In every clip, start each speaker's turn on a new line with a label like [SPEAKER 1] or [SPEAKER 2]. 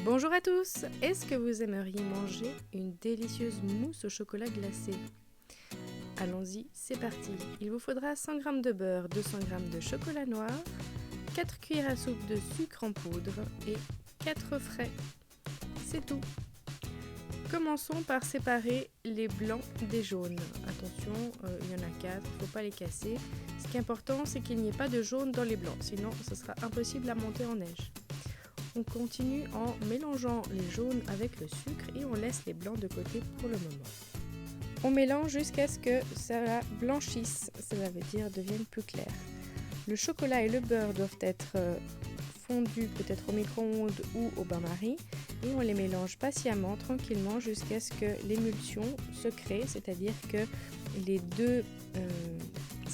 [SPEAKER 1] Bonjour à tous! Est-ce que vous aimeriez manger une délicieuse mousse au chocolat glacé? Allons-y, c'est parti! Il vous faudra 100 g de beurre, 200 g de chocolat noir, 4 cuillères à soupe de sucre en poudre et 4 frais. C'est tout! Commençons par séparer les blancs des jaunes. Attention, il y en a 4, il ne faut pas les casser. Ce qui est important, c'est qu'il n'y ait pas de jaune dans les blancs, sinon ce sera impossible à monter en neige. On continue en mélangeant les jaunes avec le sucre et on laisse les blancs de côté pour le moment. On mélange jusqu'à ce que ça blanchisse, cela veut dire devienne plus clair. Le chocolat et le beurre doivent être fondus peut-être au micro-ondes ou au bain-marie et on les mélange patiemment, tranquillement jusqu'à ce que l'émulsion se crée, c'est-à-dire que les deux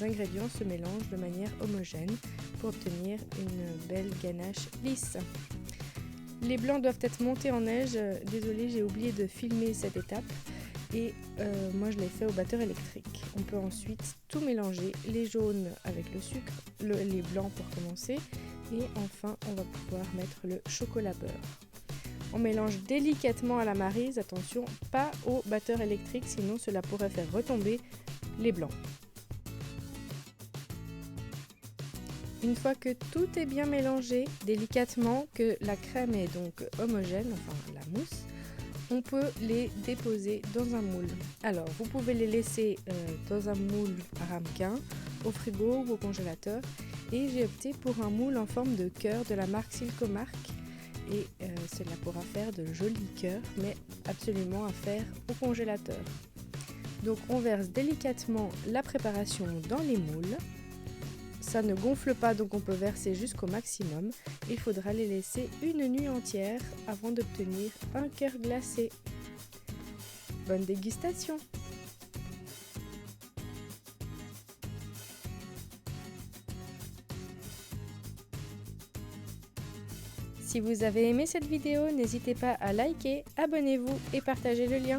[SPEAKER 1] ingrédients se mélangent de manière homogène pour obtenir une belle ganache lisse. Les blancs doivent être montés en neige. Désolée, j'ai oublié de filmer cette étape et moi je l'ai fait au batteur électrique. On peut ensuite tout mélanger, les jaunes avec le sucre, les blancs pour commencer et enfin on va pouvoir mettre le chocolat beurre. On mélange délicatement à la maryse, attention, pas au batteur électrique sinon cela pourrait faire retomber les blancs. Une fois que tout est bien mélangé délicatement, que la crème est donc homogène, enfin la mousse, on peut les déposer dans un moule. Alors vous pouvez les laisser dans un moule à ramequin, au frigo ou au congélateur et j'ai opté pour un moule en forme de cœur de la marque Silcomark et cela pourra faire de jolis cœurs mais absolument à faire au congélateur. Donc on verse délicatement la préparation dans les moules. Ça ne gonfle pas donc on peut verser jusqu'au maximum. Il faudra les laisser une nuit entière avant d'obtenir un cœur glacé. Bonne dégustation! Si vous avez aimé cette vidéo, n'hésitez pas à liker, abonnez-vous et partagez le lien.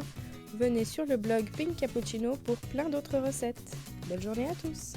[SPEAKER 1] Venez sur le blog Pink Cappuccino pour plein d'autres recettes. Belle journée à tous!